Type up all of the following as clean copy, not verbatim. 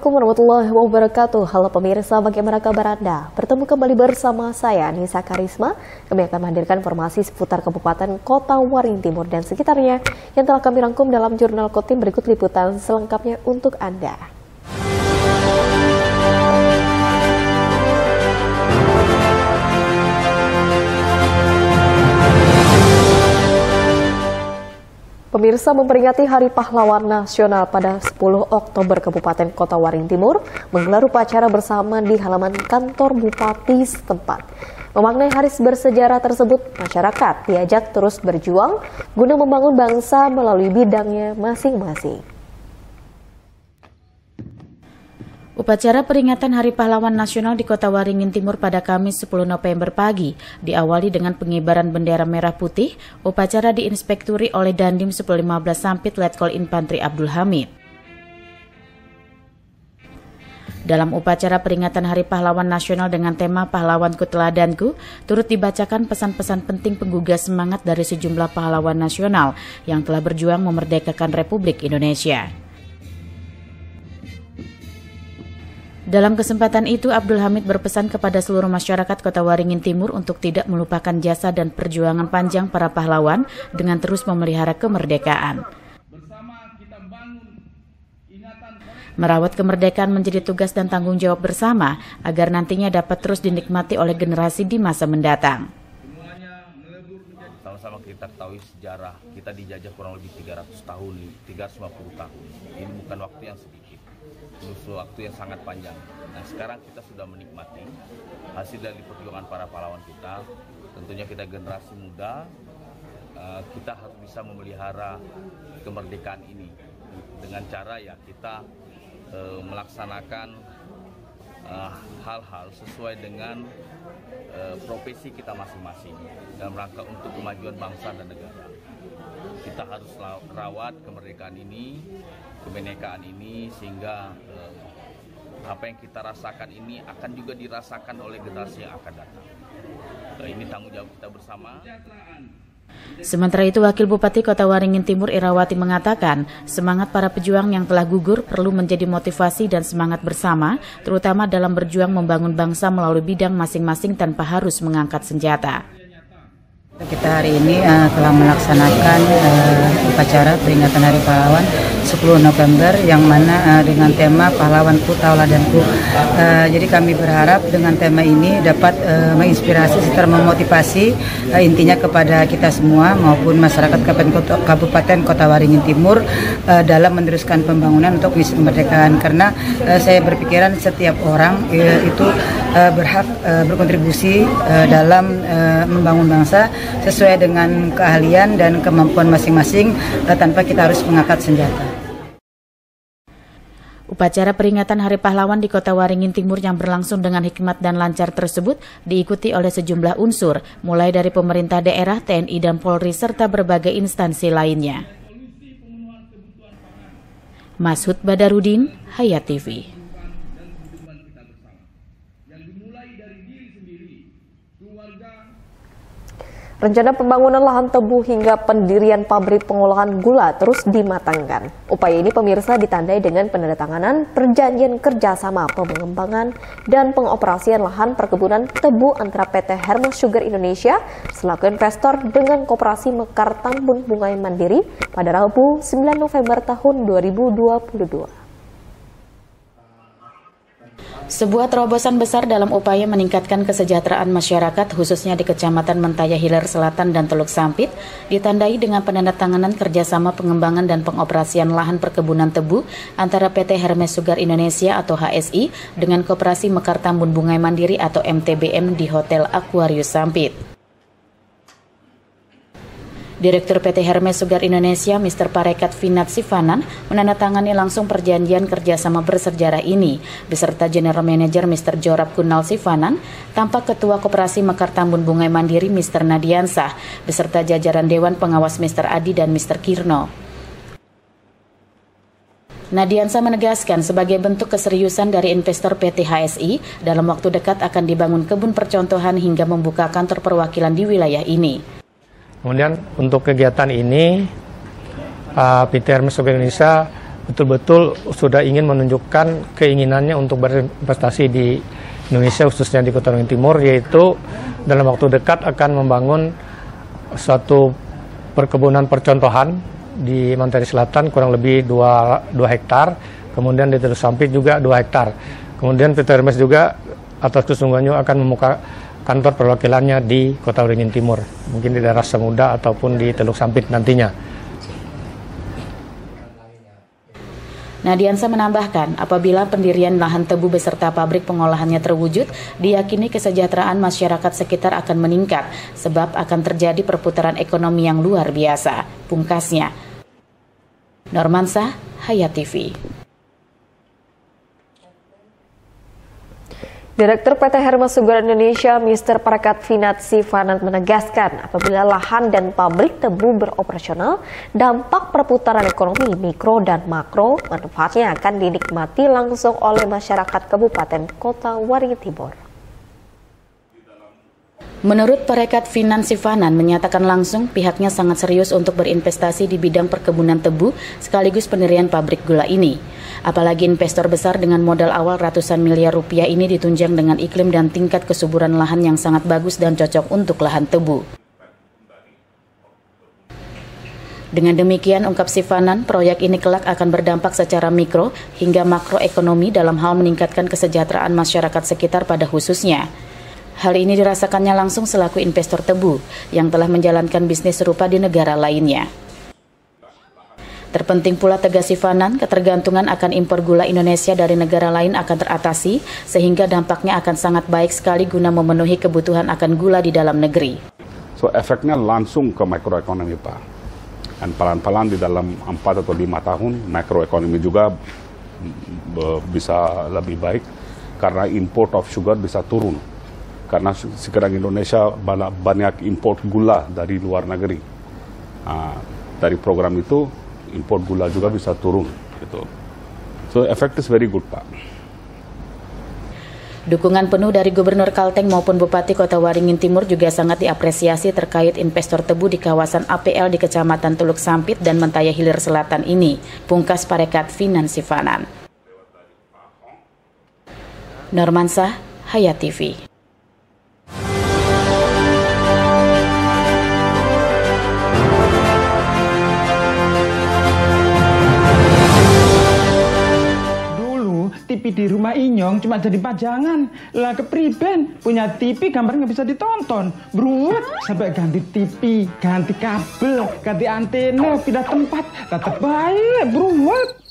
Assalamualaikum warahmatullahi wabarakatuh. Halo pemirsa, bagaimana kabar Anda? Bertemu kembali bersama saya, Nisa Karisma. Kami akan menghadirkan informasi seputar Kabupaten Kota Waringin Timur dan sekitarnya yang telah kami rangkum dalam jurnal Kotim. Berikut liputan selengkapnya untuk Anda. Pemirsa, memperingati Hari Pahlawan Nasional pada 10 Oktober, Kabupaten Kota Waringin Timur menggelar upacara bersama di halaman kantor Bupati setempat. Memaknai hari bersejarah tersebut, masyarakat diajak terus berjuang guna membangun bangsa melalui bidangnya masing-masing. Upacara peringatan Hari Pahlawan Nasional di Kota Waringin Timur pada Kamis 10 November pagi diawali dengan pengibaran bendera merah putih. Upacara diinspekturi oleh Dandim 1015 Sampit Letkol Infantri Abdul Hamid. Dalam upacara peringatan Hari Pahlawan Nasional dengan tema Pahlawanku Teladanku, turut dibacakan pesan-pesan penting penggugah semangat dari sejumlah pahlawan nasional yang telah berjuang memerdekakan Republik Indonesia. Dalam kesempatan itu, Abdul Hamid berpesan kepada seluruh masyarakat Kota Waringin Timur untuk tidak melupakan jasa dan perjuangan panjang para pahlawan dengan terus memelihara kemerdekaan. Merawat kemerdekaan menjadi tugas dan tanggung jawab bersama agar nantinya dapat terus dinikmati oleh generasi di masa mendatang. Sama-sama kita ketahui sejarah, kita dijajah kurang lebih 300 tahun, 350 tahun. Ini bukan waktu yang sedikit. Butuh waktu yang sangat panjang. Nah, sekarang kita sudah menikmati hasil dari perjuangan para pahlawan kita. Tentunya kita generasi muda, kita harus bisa memelihara kemerdekaan ini dengan cara ya kita melaksanakan hal-hal sesuai dengan profesi kita masing-masing dalam rangka untuk kemajuan bangsa dan negara. Kita harus rawat kemerdekaan ini, kebinekaan ini, sehingga apa yang kita rasakan ini akan juga dirasakan oleh generasi yang akan datang. Ini tanggung jawab kita bersama. Sementara itu, Wakil Bupati Kota Waringin Timur Irawati mengatakan, semangat para pejuang yang telah gugur perlu menjadi motivasi dan semangat bersama, terutama dalam berjuang membangun bangsa melalui bidang masing-masing tanpa harus mengangkat senjata. Kita hari ini telah melaksanakan upacara peringatan Hari Pahlawan 10 November yang mana dengan tema Pahlawanku Tauladanku. Jadi kami berharap dengan tema ini dapat menginspirasi serta memotivasi intinya kepada kita semua maupun masyarakat Kabupaten Kota Waringin Timur dalam meneruskan pembangunan untuk misi kemerdekaan, karena saya berpikiran setiap orang itu berhak berkontribusi dalam membangun bangsa sesuai dengan keahlian dan kemampuan masing-masing tanpa kita harus mengangkat senjata. Upacara peringatan Hari Pahlawan di Kota Waringin Timur yang berlangsung dengan hikmat dan lancar tersebut diikuti oleh sejumlah unsur, mulai dari pemerintah daerah, TNI dan Polri serta berbagai instansi lainnya. Mashud Badarudin, Hayat TV. Rencana pembangunan lahan tebu hingga pendirian pabrik pengolahan gula terus dimatangkan. Upaya ini pemirsa ditandai dengan penandatanganan perjanjian kerjasama pengembangan dan pengoperasian lahan perkebunan tebu antara PT Hermes Sugar Indonesia selaku investor dengan Koperasi Mekar Tambun Bunga Mandiri pada Rabu 9 November tahun 2022. Sebuah terobosan besar dalam upaya meningkatkan kesejahteraan masyarakat khususnya di Kecamatan Mentaya Hilir Selatan dan Teluk Sampit ditandai dengan penandatanganan kerjasama pengembangan dan pengoperasian lahan perkebunan tebu antara PT Hermes Sugar Indonesia atau HSI dengan Koperasi Mekar Tambun Bunga Mandiri atau MTBM di Hotel Aquarius Sampit. Direktur PT Hermes Sugar Indonesia, Mr. Parekat Vinat Sivanan, menandatangani langsung perjanjian kerjasama bersejarah ini, beserta General Manager Mr. Jorab Kunal Sivanan, tanpa Ketua Koperasi Mekar Tambun Bunga Mandiri Mr. Nadiansah, beserta jajaran Dewan Pengawas Mr. Adi dan Mr. Kirno. Nadiansah menegaskan sebagai bentuk keseriusan dari investor PT HSI, dalam waktu dekat akan dibangun kebun percontohan hingga membuka kantor perwakilan di wilayah ini. Kemudian untuk kegiatan ini PT Hermes Sugar Indonesia betul-betul sudah ingin menunjukkan keinginannya untuk berinvestasi di Indonesia, khususnya di Kota Waringin Timur, yaitu dalam waktu dekat akan membangun suatu perkebunan percontohan di Mantari Selatan kurang lebih 2 hektar, kemudian di Teluk Sampit juga 2 hektar. Kemudian PT Hermes juga atas kesungguhannya akan membuka kantor perwakilannya di Kota Waringin Timur, mungkin di daerah Semuda ataupun di Teluk Sampit nantinya. Nadiansa menambahkan, apabila pendirian lahan tebu beserta pabrik pengolahannya terwujud, diyakini kesejahteraan masyarakat sekitar akan meningkat, sebab akan terjadi perputaran ekonomi yang luar biasa. Pungkasnya. Normansa, Hayat TV. Direktur PT Hermes Sugar Indonesia, Mr. Parakat Finat Sivanan menegaskan apabila lahan dan pabrik tebu beroperasional, dampak perputaran ekonomi mikro dan makro manfaatnya akan dinikmati langsung oleh masyarakat Kabupaten Kota Waringin Timur. Menurut Parekat Finan Sivanan menyatakan langsung pihaknya sangat serius untuk berinvestasi di bidang perkebunan tebu sekaligus pendirian pabrik gula ini. Apalagi investor besar dengan modal awal ratusan miliar rupiah ini ditunjang dengan iklim dan tingkat kesuburan lahan yang sangat bagus dan cocok untuk lahan tebu. Dengan demikian, ungkap Sivanan, proyek ini kelak akan berdampak secara mikro hingga makroekonomi dalam hal meningkatkan kesejahteraan masyarakat sekitar pada khususnya. Hal ini dirasakannya langsung selaku investor tebu yang telah menjalankan bisnis serupa di negara lainnya. Terpenting pula tegas Sivanan, ketergantungan akan impor gula Indonesia dari negara lain akan teratasi sehingga dampaknya akan sangat baik sekali guna memenuhi kebutuhan akan gula di dalam negeri. So efeknya langsung ke makroekonomi Pak. Dan pelan-pelan di dalam 4 atau 5 tahun makroekonomi juga bisa lebih baik karena import of sugar bisa turun. Karena sekarang Indonesia banyak import gula dari luar negeri. Dari program itu import gula juga bisa turun. Gitu. So effect is very good Pak. Dukungan penuh dari Gubernur Kalteng maupun Bupati Kota Waringin Timur juga sangat diapresiasi terkait investor tebu di kawasan APL di Kecamatan Teluk Sampit dan Mentaya Hilir Selatan ini. Pungkas Parekat Finan Sivanan. Normansa, Hayat TV. TV di rumah Inyong cuma jadi pajangan. Lah kepriben punya TV gambar nggak bisa ditonton. Beruat sampai ganti TV, ganti kabel, ganti antena, pindah tempat. Tetap baik, beruat.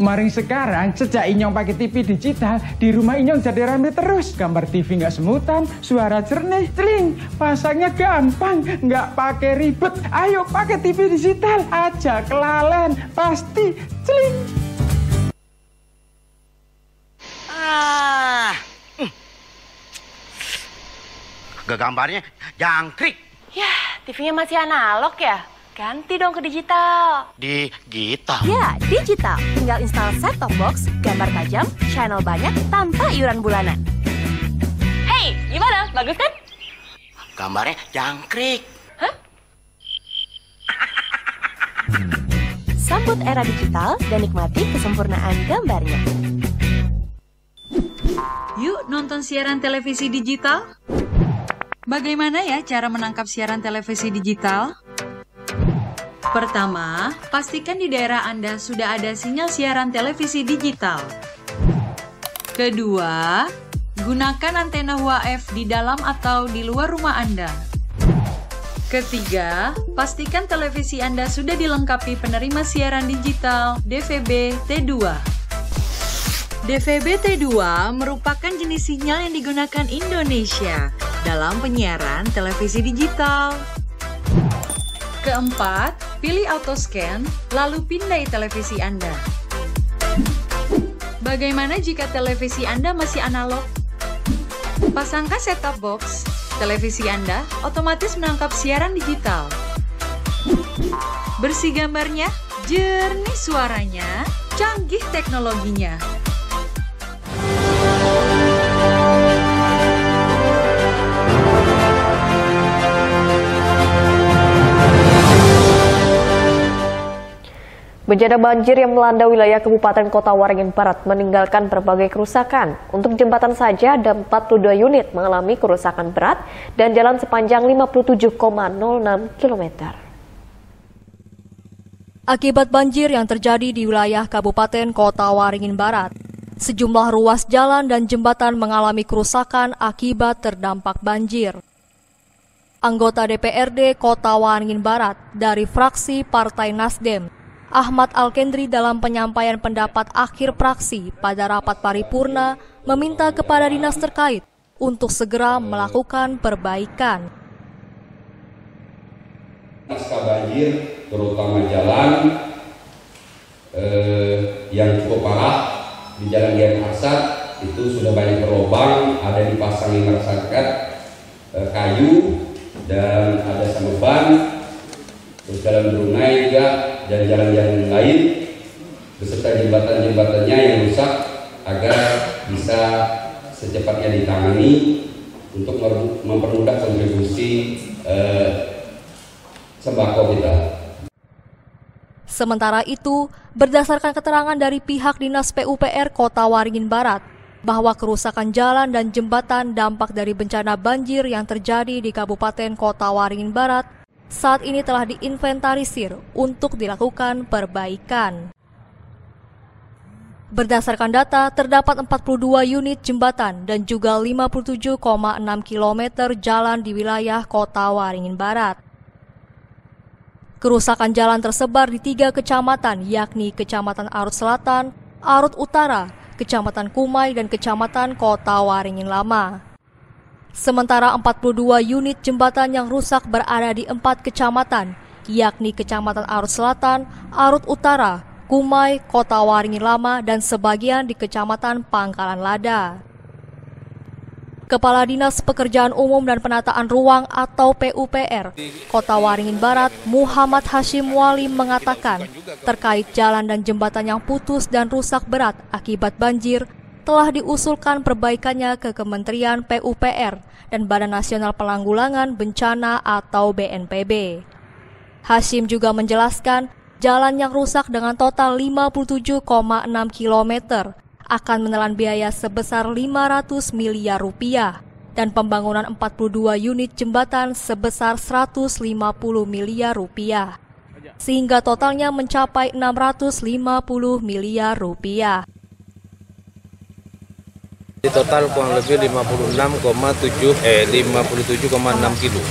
Maring sekarang sejak Inyong pakai TV digital, di rumah Inyong jadi rame terus. Gambar TV nggak semutan, suara jernih, celing. Pasangnya gampang, nggak pakai ribet. Ayo pakai TV digital aja, kelalen pasti celing. Gambarnya jangkrik. Yah, TV-nya masih analog ya? Ganti dong ke digital. Digital? Ya, digital. Tinggal install set-top box, gambar tajam, channel banyak, tanpa iuran bulanan. Hey, gimana? Bagus kan? Gambarnya jangkrik. Hah? Sambut era digital dan nikmati kesempurnaan gambarnya. Yuk nonton siaran televisi digital. Bagaimana ya cara menangkap siaran televisi digital? Pertama, pastikan di daerah Anda sudah ada sinyal siaran televisi digital. Kedua, gunakan antena UHF di dalam atau di luar rumah Anda. Ketiga, pastikan televisi Anda sudah dilengkapi penerima siaran digital DVB T2. DVB T2 merupakan jenis sinyal yang digunakan Indonesia dalam penyiaran televisi digital. Keempat, pilih auto scan, lalu pindai televisi Anda. Bagaimana jika televisi Anda masih analog? Pasangkan set-top box, televisi Anda otomatis menangkap siaran digital. Bersih gambarnya, jernih suaranya, canggih teknologinya. Bencana banjir yang melanda wilayah Kabupaten Kota Waringin Barat meninggalkan berbagai kerusakan. Untuk jembatan saja ada 42 unit mengalami kerusakan berat dan jalan sepanjang 57,06 km. Akibat banjir yang terjadi di wilayah Kabupaten Kota Waringin Barat, sejumlah ruas jalan dan jembatan mengalami kerusakan akibat terdampak banjir. Anggota DPRD Kota Waringin Barat dari fraksi Partai Nasdem, Ahmad Al-Kendri dalam penyampaian pendapat akhir fraksi pada rapat paripurna meminta kepada dinas terkait untuk segera melakukan perbaikan. Pasca banjir, terutama jalan yang cukup parah di Jalan Dian Arsad itu sudah banyak berlubang, ada dipasangi masyarakat kayu dan ada sameban, terus jalan Brunei juga dan jalan-jalan lain beserta jembatan-jembatannya yang rusak agar bisa secepatnya ditangani untuk mempermudah kontribusi sembako kita. Sementara itu, berdasarkan keterangan dari pihak Dinas PUPR Kota Waringin Barat, bahwa kerusakan jalan dan jembatan dampak dari bencana banjir yang terjadi di Kabupaten Kota Waringin Barat saat ini telah diinventarisir untuk dilakukan perbaikan. Berdasarkan data, terdapat 42 unit jembatan dan juga 57,6 km jalan di wilayah Kota Waringin Barat. Kerusakan jalan tersebar di 3 kecamatan, yakni Kecamatan Arut Selatan, Arut Utara, Kecamatan Kumai, dan Kecamatan Kota Waringin Lama. Sementara 42 unit jembatan yang rusak berada di 4 kecamatan, yakni Kecamatan Arut Selatan, Arut Utara, Kumai, Kota Waringin Lama, dan sebagian di Kecamatan Pangkalan Lada. Kepala Dinas Pekerjaan Umum dan Penataan Ruang atau PUPR Kota Waringin Barat, Muhammad Hashim Wali mengatakan terkait jalan dan jembatan yang putus dan rusak berat akibat banjir telah diusulkan perbaikannya ke Kementerian PUPR dan Badan Nasional Penanggulangan Bencana atau BNPB. Hashim juga menjelaskan jalan yang rusak dengan total 57,6 km akan menelan biaya sebesar 500 miliar rupiah dan pembangunan 42 unit jembatan sebesar 150 miliar rupiah, sehingga totalnya mencapai 650 miliar rupiah. Di total kurang lebih 57,6 kilo.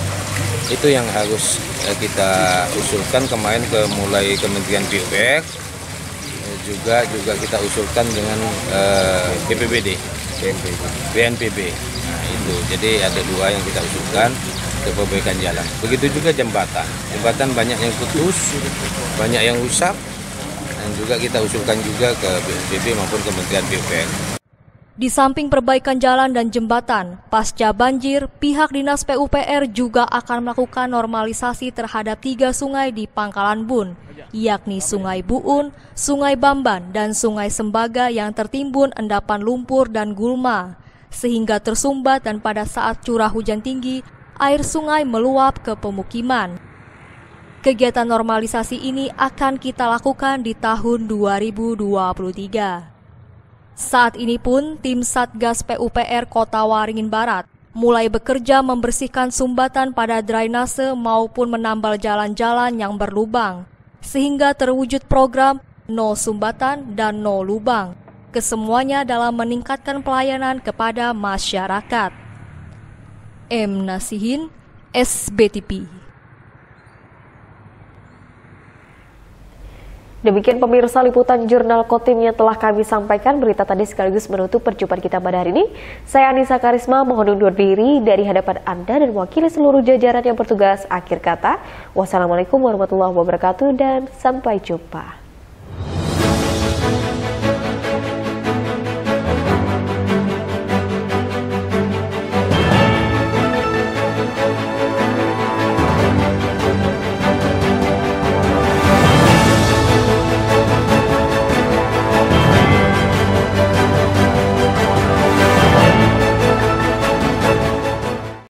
Itu yang harus kita usulkan kemarin mulai Kementerian PUPR. Juga kita usulkan dengan BPBD, BNPB. Nah, itu. Jadi ada 2 yang kita usulkan untuk perbaikan jalan. Begitu juga jembatan. Jembatan banyak yang putus, banyak yang rusak, dan juga kita usulkan juga ke BNPB maupun Kementerian PUPR. Di samping perbaikan jalan dan jembatan, pasca banjir, pihak Dinas PUPR juga akan melakukan normalisasi terhadap 3 sungai di Pangkalan Bun, yakni Sungai Buun, Sungai Bamban, dan Sungai Sembaga yang tertimbun endapan lumpur dan gulma, sehingga tersumbat dan pada saat curah hujan tinggi, air sungai meluap ke pemukiman. Kegiatan normalisasi ini akan kita lakukan di tahun 2023. Saat ini pun, tim Satgas PUPR Kota Waringin Barat mulai bekerja membersihkan sumbatan pada drainase maupun menambal jalan-jalan yang berlubang, sehingga terwujud program No Sumbatan dan No Lubang, kesemuanya dalam meningkatkan pelayanan kepada masyarakat. M. Nasihin, SBTP. Demikian pemirsa liputan Jurnal Kotim yang telah kami sampaikan. Berita tadi sekaligus menutup perjumpaan kita pada hari ini. Saya Anissa Karisma mohon undur diri dari hadapan Anda dan mewakili seluruh jajaran yang bertugas. Akhir kata, wassalamualaikum warahmatullahi wabarakatuh dan sampai jumpa.